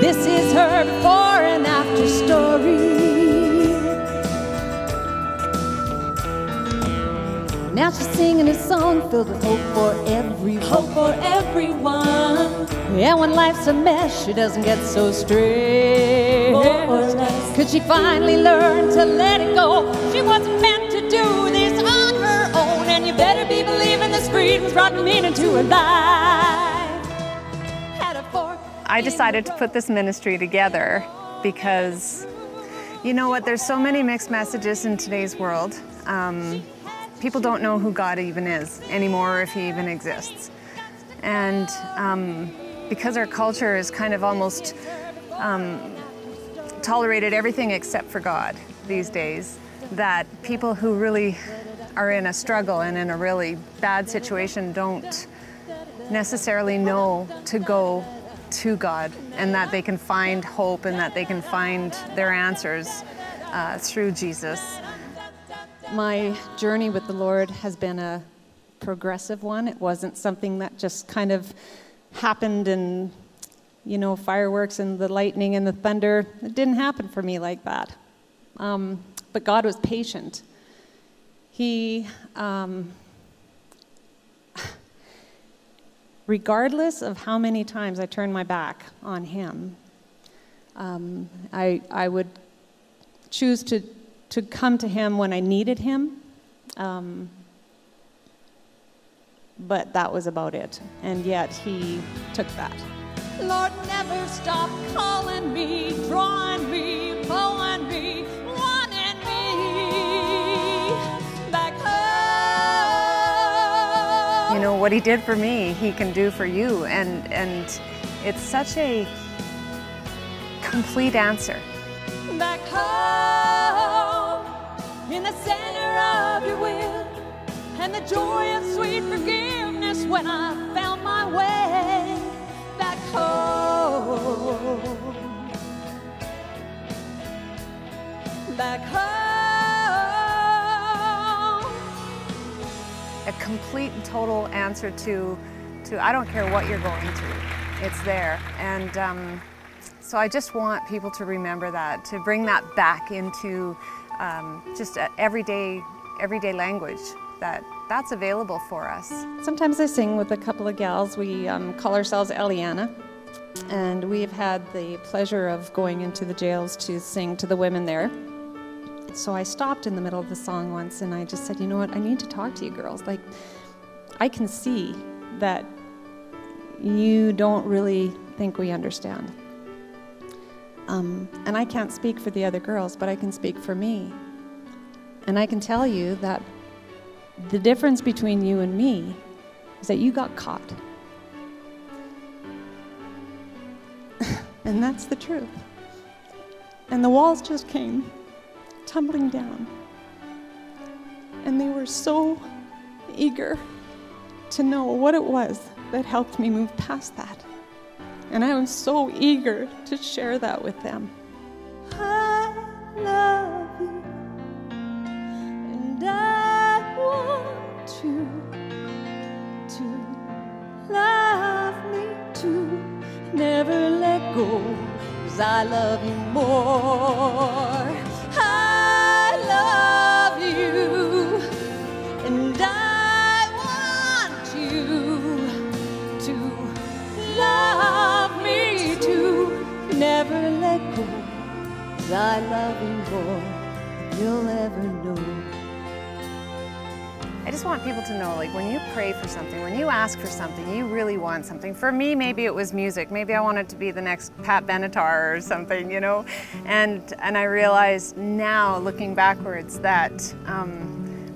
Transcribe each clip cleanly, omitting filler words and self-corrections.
This is her before and after story. Now she's singing a song filled with hope for everyone. Hope for everyone. And when life's a mess, she doesn't get so stressed. More or less. Could she finally learn to let it go? She wasn't meant to do this on her own. And you better be believing this freedom's brought meaning to her life. Had a fork. I decided to put this ministry together because, you know what, there's so many mixed messages in today's world. People don't know who God even is anymore, or if He even exists. And because our culture is kind of almost tolerated everything except for God these days, that people who really are in a struggle and in a really bad situation don't necessarily know to go to God, and that they can find hope and that they can find their answers through Jesus. My journey with the Lord has been a progressive one. It wasn't something that just kind of happened and, you know, fireworks and the lightning and the thunder. It didn't happen for me like that. But God was patient. He, regardless of how many times I turned my back on Him, I would choose to come to Him when I needed Him, but that was about it. And yet He took that. Lord, never stop calling me, drawing me, pulling me, wanting me back home. You know, what He did for me, He can do for you. And it's such a complete answer. Back home, in the center of your will, and the joy of sweet forgiveness when I found my way back home. Back home. A complete and total answer to I don't care what you're going through, it's there. And so I just want people to remember that, to bring that back into just everyday language, that's available for us. Sometimes I sing with a couple of gals. We call ourselves Eliana, and we've had the pleasure of going into the jails to sing to the women there. So I stopped in the middle of the song once and I just said, you know what, I need to talk to you girls. Like, I can see that you don't really think we understand. And I can't speak for the other girls, but I can speak for me. And I can tell you that the difference between you and me is that you got caught. And that's the truth. And the walls just came tumbling down. And they were so eager to know what it was that helped me move past that. And I was so eager to share that with them. I love you, and I want you to love me too. Never let go, 'cause I love you more. I love you, and I want you to love me too. Never let go, 'cause I love you more than you'll ever know. I just want people to know, like, when you pray for something, when you ask for something, you really want something. For me, maybe it was music. Maybe I wanted to be the next Pat Benatar or something, you know? And I realize now, looking backwards, that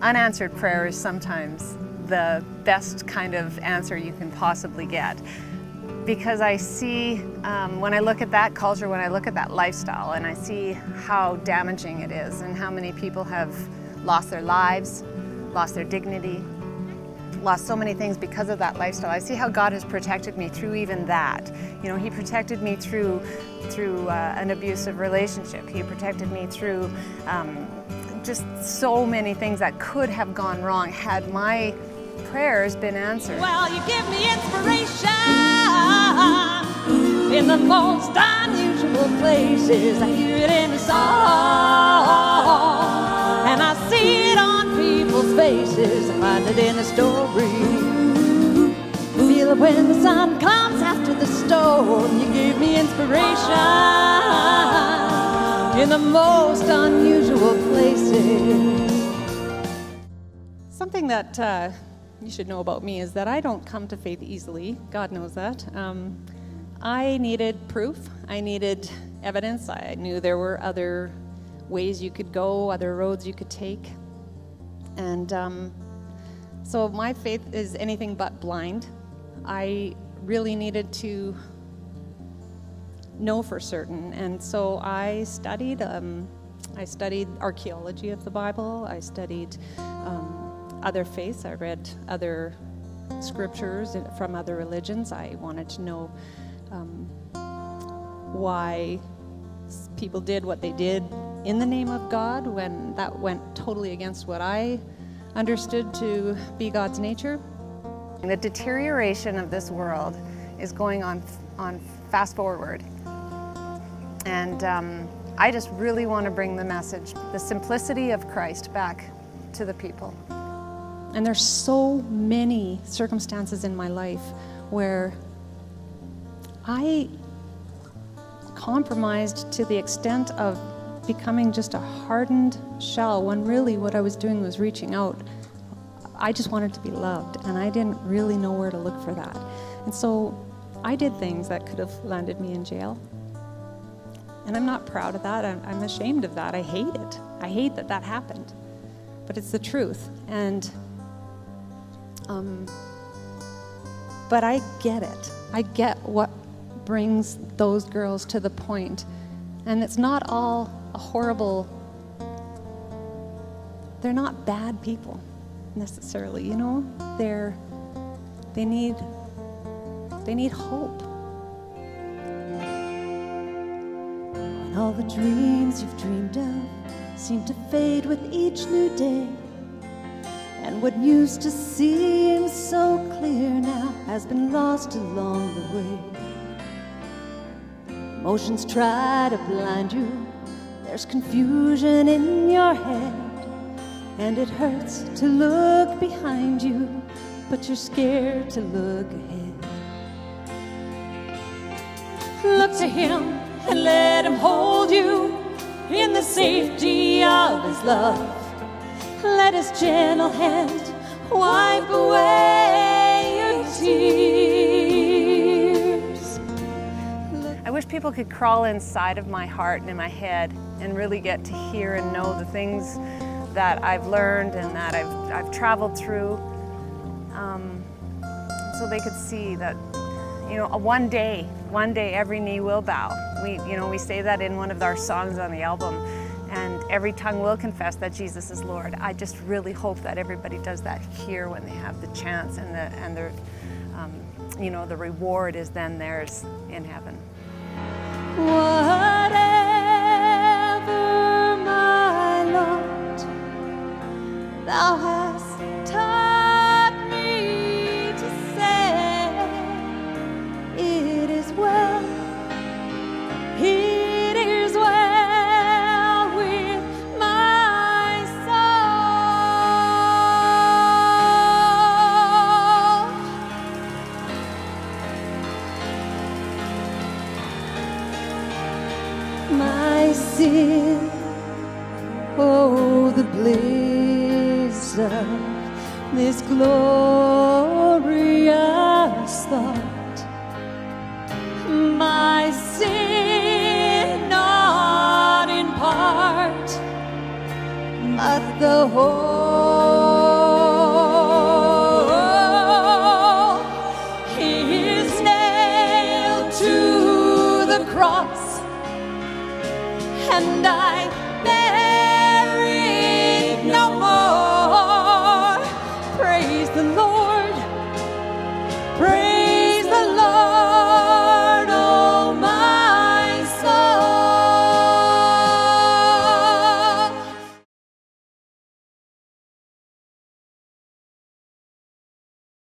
unanswered prayer is sometimes the best kind of answer you can possibly get. Because I see, when I look at that culture, when I look at that lifestyle, and I see how damaging it is and how many people have lost their lives, lost their dignity, lost so many things because of that lifestyle. I see how God has protected me through even that. You know, He protected me through an abusive relationship. He protected me through just so many things that could have gone wrong had my prayers been answered. Well, you give me inspiration in the most unusual places. I hear it in a song, and I see it on people's faces. I find it in a story. Feel it when the sun comes after the storm. You give me inspiration in the most unusual places. Something that you should know about me is that I don't come to faith easily. God knows that. I needed proof. I needed evidence. I knew there were other ways you could go, other roads you could take. And so my faith is anything but blind. I really needed to know for certain, and so I studied archaeology of the Bible. I studied other faiths. I read other scriptures from other religions. I wanted to know why people did what they did in the name of God when that went totally against what I understood to be God's nature. The deterioration of this world is going on fast forward. And I just really want to bring the message, the simplicity of Christ, back to the people. And there's so many circumstances in my life where I compromised to the extent of becoming just a hardened shell, when really what I was doing was reaching out. I just wanted to be loved, and I didn't really know where to look for that. And so I did things that could have landed me in jail. And I'm not proud of that. I'm ashamed of that. I hate it. I hate that that happened. But it's the truth. And but I get it. I get what brings those girls to the point. And it's not all a horrible, they're not bad people necessarily, you know? They need hope. When all the dreams you've dreamed of seem to fade with each new day, and what used to seem so clear now has been lost along the way. Emotions try to blind you, there's confusion in your head, and it hurts to look behind you, but you're scared to look ahead. Look to Him and let Him hold you in the safety of His love. Let His gentle hand wipe away your tears. I wish people could crawl inside of my heart and in my head and really get to hear and know the things that I've learned and that I've traveled through, so they could see that, you know, one day every knee will bow. We say that in one of our songs on the album, and every tongue will confess that Jesus is Lord. I just really hope that everybody does that here when they have the chance, and the reward is then theirs in heaven. Whatever, my Lord, Thou hast taught me to say, it is well, it is well with my soul. My sin, oh, the bliss of this glorious thought. My sin, not in part, but the whole, is nailed to the cross, and I